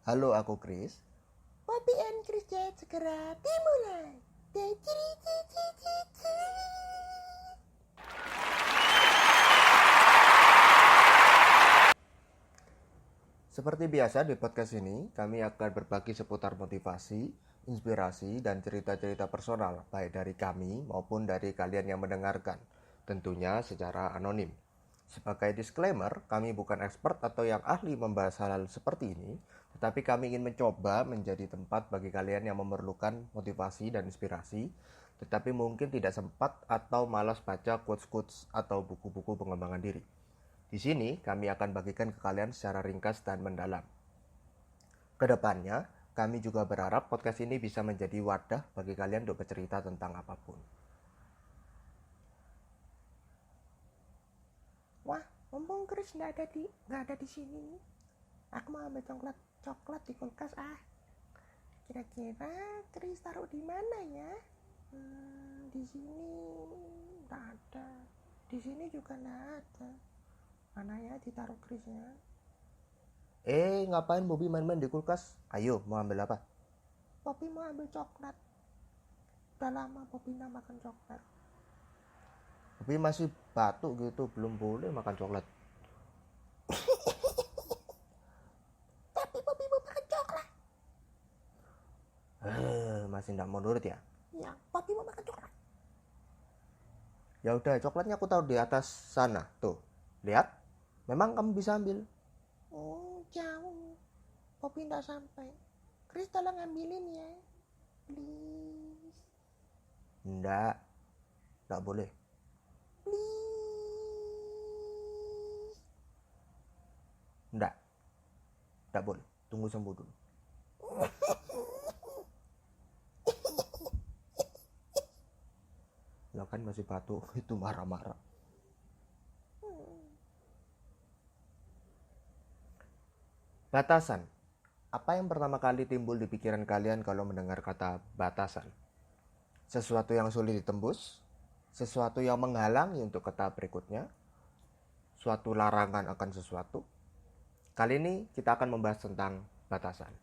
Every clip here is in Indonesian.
Halo, aku Chris. Poppy and Chris Jet segera dimulai. Seperti biasa di podcast ini, kami akan berbagi seputar motivasi, inspirasi, dan cerita-cerita personal, baik dari kami maupun dari kalian yang mendengarkan, tentunya secara anonim. Sebagai disclaimer, kami bukan expert atau yang ahli membahas hal-hal seperti ini, tetapi kami ingin mencoba menjadi tempat bagi kalian yang memerlukan motivasi dan inspirasi, tetapi mungkin tidak sempat atau malas baca quotes-quotes atau buku-buku pengembangan diri. Di sini kami akan bagikan ke kalian secara ringkas dan mendalam. Kedepannya, kami juga berharap podcast ini bisa menjadi wadah bagi kalian untuk bercerita tentang apapun. Wah, mumpung Chris nggak ada di sini. Aku mau ambil coklat di kulkas ah. Kira-kira Chris taruh di mana ya? Di sini nggak ada. Di sini juga nggak ada. Mana ya ditaruh Chrisnya? Ngapain Bobby main-main di kulkas? Ayo, mau ambil apa? Poppy mau ambil coklat. Udah lama Poppy nggak makan coklat. Bobby masih batuk gitu, belum boleh makan coklat. Tapi Poppy mau makan coklat. Masih tidak mau nurut ya? Ya, Poppy mau makan coklat. Ya udah, coklatnya aku taruh di atas sana. Tuh, lihat. Memang kamu bisa ambil. Oh, jauh. Poppy nggak sampai. Chris tolong ambilin ya. Please. Tidak boleh. Please. Tidak boleh. Tunggu sembuh dulu. Lah kan masih batuk, itu marah-marah. Batasan. Apa yang pertama kali timbul di pikiran kalian kalau mendengar kata batasan? Sesuatu yang sulit ditembus, sesuatu yang menghalangi untuk ke tahap berikutnya, suatu larangan akan sesuatu. Kali ini kita akan membahas tentang batasan.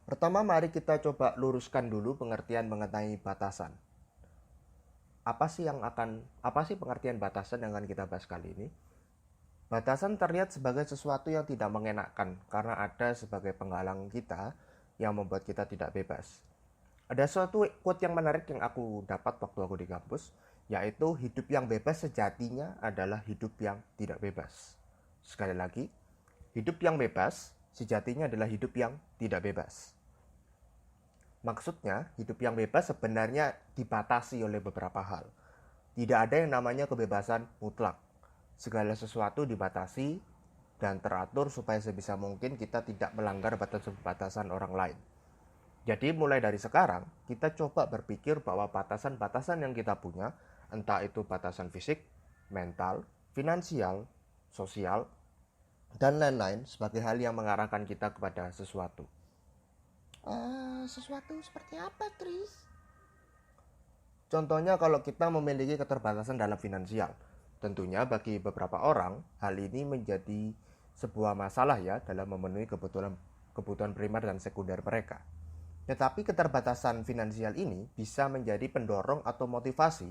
Pertama, mari kita coba luruskan dulu pengertian mengenai batasan. Apa sih pengertian batasan yang akan kita bahas kali ini? Batasan terlihat sebagai sesuatu yang tidak mengenakan karena ada sebagai penghalang kita yang membuat kita tidak bebas. Ada suatu quote yang menarik yang aku dapat waktu aku di kampus, yaitu hidup yang bebas sejatinya adalah hidup yang tidak bebas. Sekali lagi, hidup yang bebas sejatinya adalah hidup yang tidak bebas. Maksudnya, hidup yang bebas sebenarnya dibatasi oleh beberapa hal. Tidak ada yang namanya kebebasan mutlak. Segala sesuatu dibatasi dan teratur supaya sebisa mungkin kita tidak melanggar batasan-batasan orang lain. Jadi mulai dari sekarang, kita coba berpikir bahwa batasan-batasan yang kita punya, entah itu batasan fisik, mental, finansial, sosial, dan lain-lain sebagai hal yang mengarahkan kita kepada sesuatu. Sesuatu seperti apa, Chris? Contohnya kalau kita memiliki keterbatasan dalam finansial, tentunya bagi beberapa orang hal ini menjadi sebuah masalah ya dalam memenuhi kebutuhan primer dan sekunder mereka. Tetapi keterbatasan finansial ini bisa menjadi pendorong atau motivasi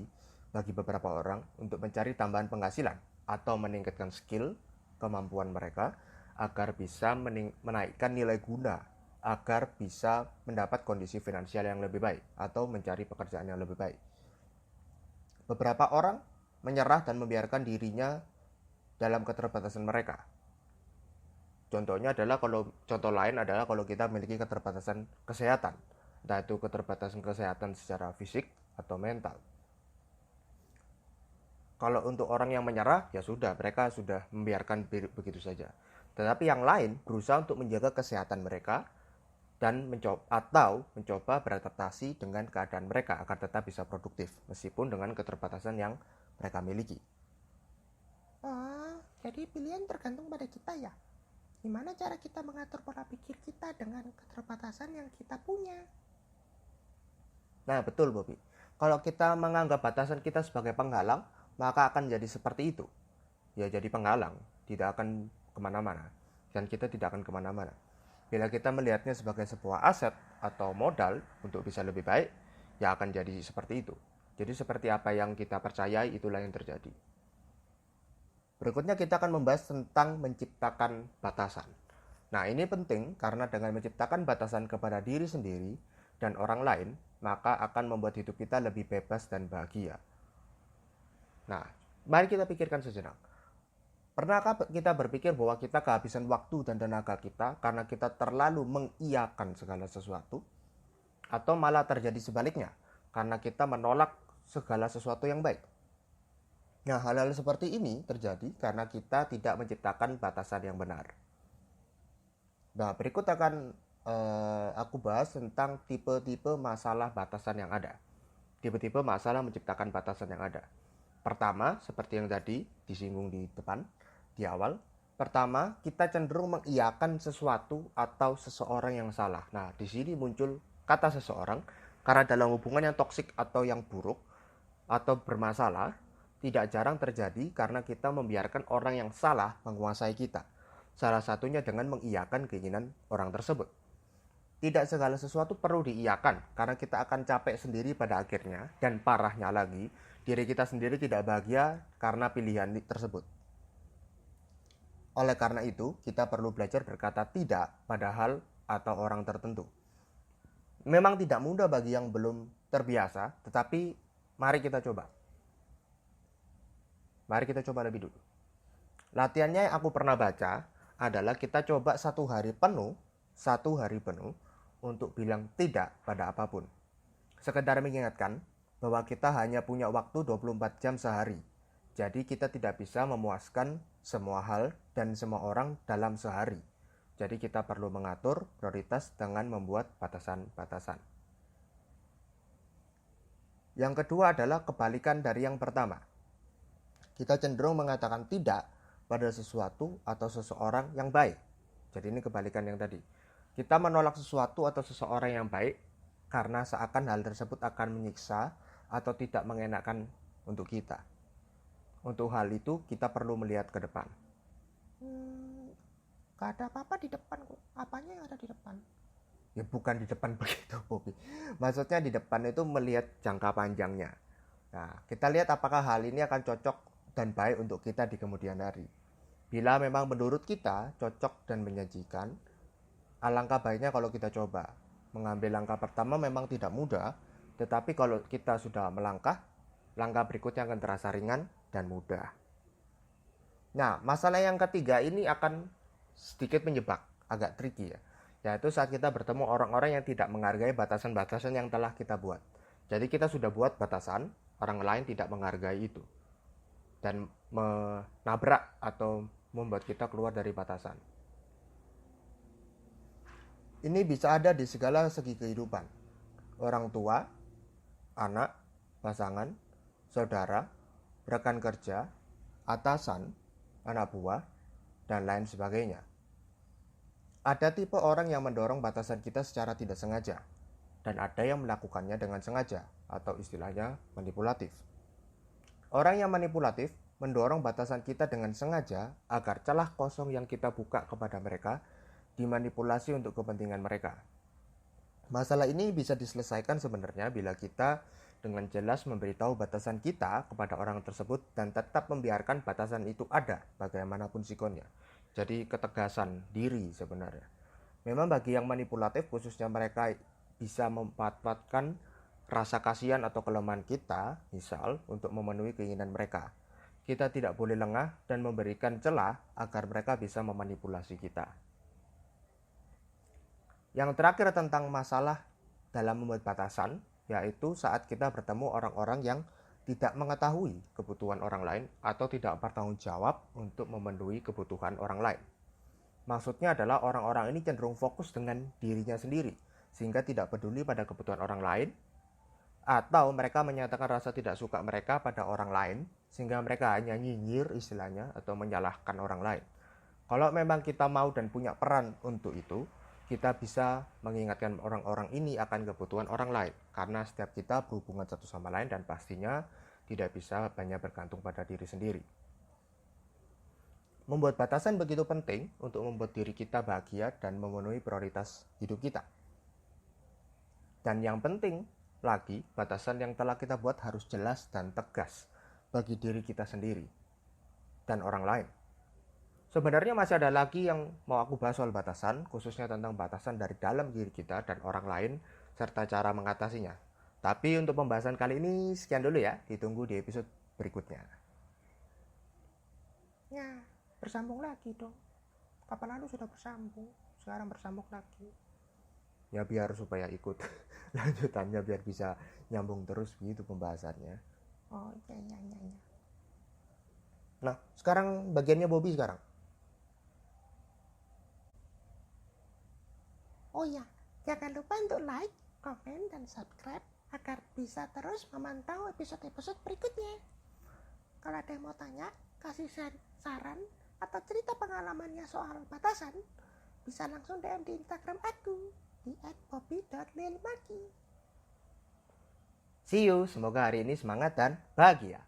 bagi beberapa orang untuk mencari tambahan penghasilan atau meningkatkan skill, kemampuan mereka agar bisa menaikkan nilai guna, agar bisa mendapat kondisi finansial yang lebih baik atau mencari pekerjaan yang lebih baik. Beberapa orang menyerah dan membiarkan dirinya dalam keterbatasan mereka. Contoh lain adalah kalau kita memiliki keterbatasan kesehatan, entah itu keterbatasan kesehatan secara fisik atau mental. Kalau untuk orang yang menyerah, ya sudah, mereka sudah membiarkan begitu saja. Tetapi yang lain berusaha untuk menjaga kesehatan mereka dan mencoba beradaptasi dengan keadaan mereka agar tetap bisa produktif meskipun dengan keterbatasan yang mereka miliki. Oh, jadi pilihan tergantung pada kita ya. Gimana cara kita mengatur pola pikir kita dengan keterbatasan yang kita punya? Nah, betul Bobby. Kalau kita menganggap batasan kita sebagai penghalang, maka akan jadi seperti itu. Ya, jadi penghalang, tidak akan kemana-mana. Dan kita tidak akan kemana-mana. Bila kita melihatnya sebagai sebuah aset atau modal untuk bisa lebih baik, ya akan jadi seperti itu. Jadi seperti apa yang kita percayai, itulah yang terjadi. Berikutnya kita akan membahas tentang menciptakan batasan. Nah, ini penting karena dengan menciptakan batasan kepada diri sendiri dan orang lain, maka akan membuat hidup kita lebih bebas dan bahagia. Nah, mari kita pikirkan sejenak. Pernahkah kita berpikir bahwa kita kehabisan waktu dan tenaga kita karena kita terlalu mengiyakan segala sesuatu? Atau malah terjadi sebaliknya, karena kita menolak segala sesuatu yang baik? Nah, hal-hal seperti ini terjadi karena kita tidak menciptakan batasan yang benar. Nah, berikut akan aku bahas tentang tipe-tipe masalah batasan yang ada. Tipe-tipe masalah menciptakan batasan yang ada. Pertama, seperti yang tadi disinggung di depan, di awal. Pertama, kita cenderung mengiyakan sesuatu atau seseorang yang salah. Nah, di sini muncul kata seseorang karena dalam hubungan yang toksik atau yang buruk atau bermasalah, tidak jarang terjadi karena kita membiarkan orang yang salah menguasai kita. Salah satunya dengan mengiyakan keinginan orang tersebut. Tidak segala sesuatu perlu diiyakan karena kita akan capek sendiri pada akhirnya, dan parahnya lagi, diri kita sendiri tidak bahagia karena pilihan tersebut. Oleh karena itu, kita perlu belajar berkata tidak pada hal atau orang tertentu. Memang tidak mudah bagi yang belum terbiasa, tetapi mari kita coba. Mari kita coba lebih dulu. Latihannya yang aku pernah baca adalah kita coba satu hari penuh untuk bilang tidak pada apapun. Sekedar mengingatkan bahwa kita hanya punya waktu 24 jam sehari. Jadi kita tidak bisa memuaskan semua hal dan semua orang dalam sehari. Jadi kita perlu mengatur prioritas dengan membuat batasan-batasan. Yang kedua adalah kebalikan dari yang pertama. Kita cenderung mengatakan tidak pada sesuatu atau seseorang yang baik. Jadi ini kebalikan yang tadi. Kita menolak sesuatu atau seseorang yang baik karena seakan hal tersebut akan menyiksa atau tidak mengenakan untuk kita. Untuk hal itu kita perlu melihat ke depan. Gak ada apa-apa di depan kok. Apanya yang ada di depan? Ya bukan di depan begitu, Bobby. Maksudnya di depan itu melihat jangka panjangnya. Nah, kita lihat apakah hal ini akan cocok dan baik untuk kita di kemudian hari. Bila memang menurut kita cocok dan menjanjikan, alangkah baiknya kalau kita coba. Mengambil langkah pertama memang tidak mudah, tetapi kalau kita sudah melangkah, langkah berikutnya akan terasa ringan dan mudah. Nah, masalah yang ketiga ini akan sedikit menjebak, agak tricky ya. Yaitu saat kita bertemu orang-orang yang tidak menghargai batasan-batasan yang telah kita buat. Jadi kita sudah buat batasan, orang lain tidak menghargai itu. Dan menabrak atau membuat kita keluar dari batasan. Ini bisa ada di segala segi kehidupan. Orang tua, anak, pasangan, saudara, rekan kerja, atasan, anak buah, dan lain sebagainya. Ada tipe orang yang mendorong batasan kita secara tidak sengaja, dan ada yang melakukannya dengan sengaja, atau istilahnya manipulatif. Orang yang manipulatif mendorong batasan kita dengan sengaja agar celah kosong yang kita buka kepada mereka dimanipulasi untuk kepentingan mereka. Masalah ini bisa diselesaikan sebenarnya bila kita dengan jelas memberitahu batasan kita kepada orang tersebut dan tetap membiarkan batasan itu ada bagaimanapun sikonnya. Jadi ketegasan diri sebenarnya. Memang bagi yang manipulatif, khususnya mereka bisa memanfaatkan rasa kasihan atau kelemahan kita, misal untuk memenuhi keinginan mereka. Kita tidak boleh lengah dan memberikan celah agar mereka bisa memanipulasi kita. Yang terakhir tentang masalah dalam membuat batasan, yaitu saat kita bertemu orang-orang yang tidak mengetahui kebutuhan orang lain atau tidak bertanggung jawab untuk memenuhi kebutuhan orang lain. Maksudnya adalah orang-orang ini cenderung fokus dengan dirinya sendiri, sehingga tidak peduli pada kebutuhan orang lain, atau mereka menyatakan rasa tidak suka mereka pada orang lain, sehingga mereka hanya nyinyir istilahnya atau menyalahkan orang lain. Kalau memang kita mau dan punya peran untuk itu, kita bisa mengingatkan orang-orang ini akan kebutuhan orang lain, karena setiap kita berhubungan satu sama lain dan pastinya tidak bisa banyak bergantung pada diri sendiri. Membuat batasan begitu penting untuk membuat diri kita bahagia dan memenuhi prioritas hidup kita. Dan yang penting lagi, batasan yang telah kita buat harus jelas dan tegas bagi diri kita sendiri dan orang lain. Sebenarnya masih ada lagi yang mau aku bahas soal batasan, khususnya tentang batasan dari dalam diri kita dan orang lain, serta cara mengatasinya. Tapi untuk pembahasan kali ini sekian dulu ya, ditunggu di episode berikutnya. Ya, bersambung lagi dong. Kapan lalu sudah bersambung, sekarang bersambung lagi. Ya biar supaya ikut lanjutannya biar bisa nyambung terus gitu pembahasannya. Oh iya. Nah, sekarang bagiannya Bobby sekarang. Oh ya, jangan lupa untuk like, komen, dan subscribe agar bisa terus memantau episode-episode berikutnya. Kalau ada yang mau tanya, kasih saran, atau cerita pengalamannya soal batasan, bisa langsung DM di Instagram aku di @poppy.lilmaki. See you, semoga hari ini semangat dan bahagia.